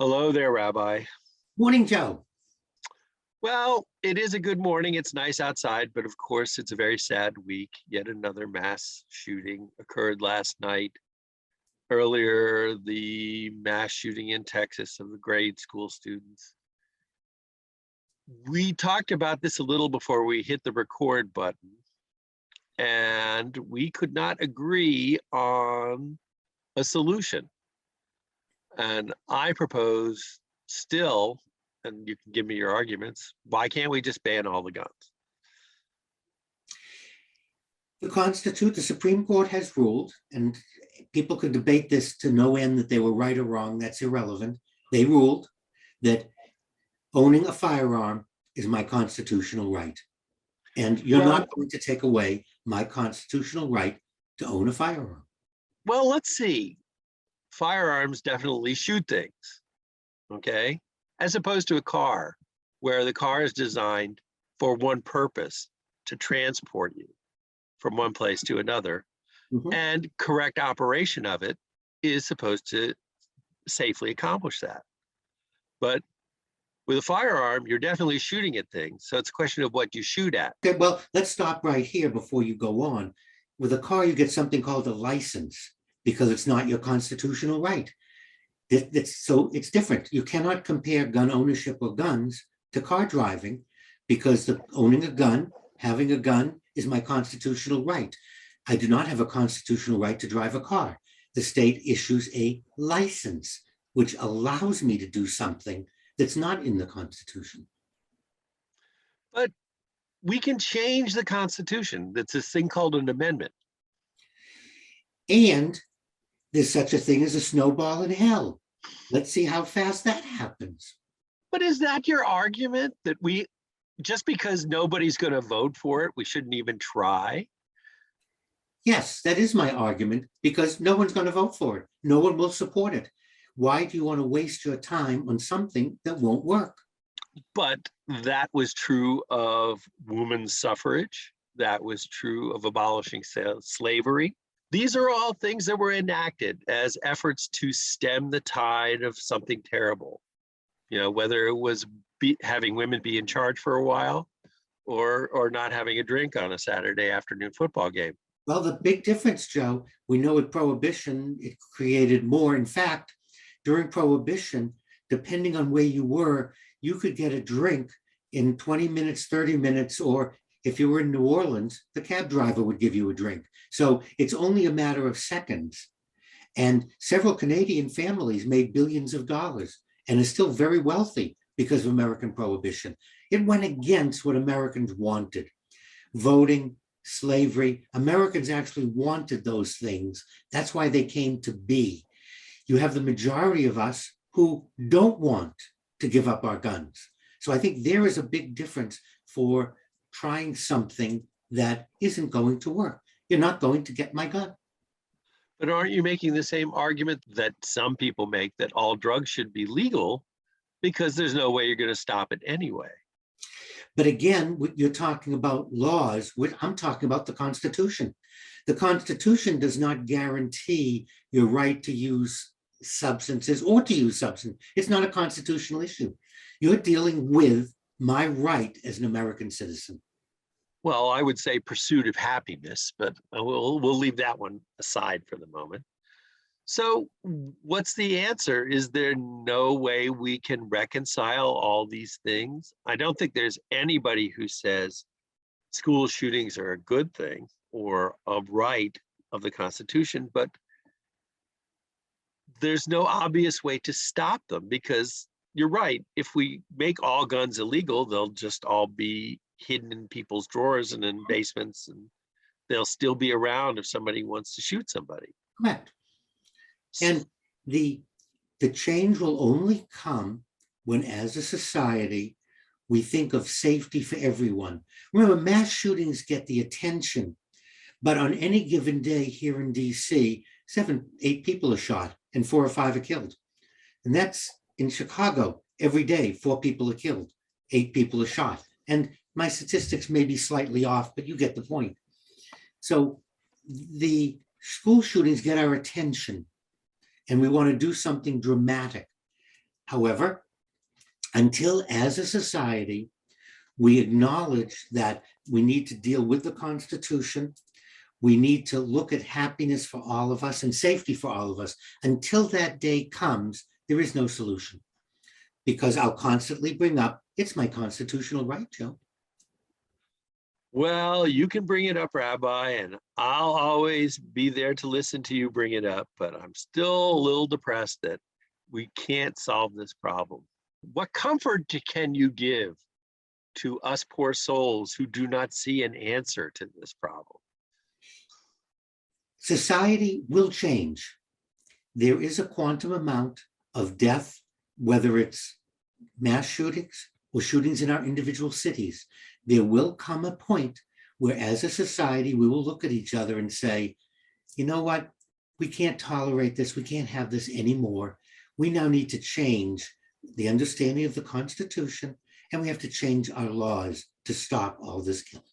Hello there, Rabbi. Morning, Joe. Well, it is a good morning. It's nice outside, but of course, it's a very sad week. Yet another mass shooting occurred last night. Earlier, the mass shooting in Texas of the grade school students. We talked about this a little before we hit the record button, and we could not agree on a solution. And I propose still, and you can give me your arguments, why can't we just ban all the guns? The Supreme Court has ruled, and people could debate this to no end that they were right or wrong. That's irrelevant. They ruled that owning a firearm is my constitutional right. And you're not going to take away my constitutional right to own a firearm. Well, let's see. Firearms definitely shoot things, okay? As opposed to a car, where the car is designed for one purpose, to transport you from one place to another, and correct operation of it is supposed to safely accomplish that. But with a firearm, you're definitely shooting at things. So it's a question of what you shoot at. Okay, well, let's stop right here before you go on. With a car, you get something called a license because it's not your constitutional right. So it's different. You cannot compare gun ownership or guns to car driving because owning a gun, having a gun is my constitutional right. I do not have a constitutional right to drive a car. The state issues a license, which allows me to do something that's not in the Constitution. But we can change the Constitution. That's this thing called an amendment. And there's such a thing as a snowball in hell. Let's see how fast that happens. But is that your argument, that we, just because nobody's going to vote for it, we shouldn't even try? Yes, that is my argument, because no one's going to vote for it. No one will support it. Why do you want to waste your time on something that won't work? But that was true of women's suffrage. That was true of abolishing slavery. These are all things that were enacted as efforts to stem the tide of something terrible. You know, whether it was having women be in charge for a while or not having a drink on a Saturday afternoon football game. Well, the big difference, Joe, we know with Prohibition, it created more. In fact, during Prohibition, depending on where you were, you could get a drink in 20 minutes, 30 minutes, or if you were in New Orleans, the cab driver would give you a drink. So it's only a matter of seconds. And several Canadian families made billions of dollars and are still very wealthy because of American Prohibition. It went against what Americans wanted. Voting, slavery, Americans actually wanted those things. That's why they came to be. You have the majority of us who don't want to give up our guns. So I think there is a big difference for trying something that isn't going to work. You're not going to get my gun. But aren't you making the same argument that some people make, that all drugs should be legal because there's no way you're going to stop it anyway? But again, you're talking about laws. I'm talking about the Constitution. The Constitution does not guarantee your right to use substances or to use substance. It's not a constitutional issue. You're dealing with my right as an American citizen. Well, I would say pursuit of happiness, but we'll leave that one aside for the moment. So what's the answer? Is there no way we can reconcile all these things? I don't think there's anybody who says school shootings are a good thing or a right of the Constitution, but there's no obvious way to stop them, because you're right. If we make all guns illegal, they'll just all be hidden in people's drawers and in basements, and they'll still be around if somebody wants to shoot somebody. Correct. And the change will only come when, as a society, we think of safety for everyone. Remember, mass shootings get the attention, but on any given day here in DC, 7, 8 people are shot and 4 or 5 are killed. And that's in Chicago. Every day, 4 people are killed, 8 people are shot. And my statistics may be slightly off, but you get the point. So the school shootings get our attention, and we want to do something dramatic. However, until as a society, we acknowledge that we need to deal with the Constitution, we need to look at happiness for all of us and safety for all of us. Until that day comes, there is no solution. Because I'll constantly bring up, it's my constitutional right, Joe. Well, you can bring it up, Rabbi, and I'll always be there to listen to you bring it up, but I'm still a little depressed that we can't solve this problem. What comfort can you give to us poor souls who do not see an answer to this problem? Society will change. There is a quantum amount of death, whether it's mass shootings or shootings in our individual cities. There will come a point where, as a society, we will look at each other and say, you know what? We can't tolerate this. We can't have this anymore. We now need to change the understanding of the Constitution, and we have to change our laws to stop all this killing.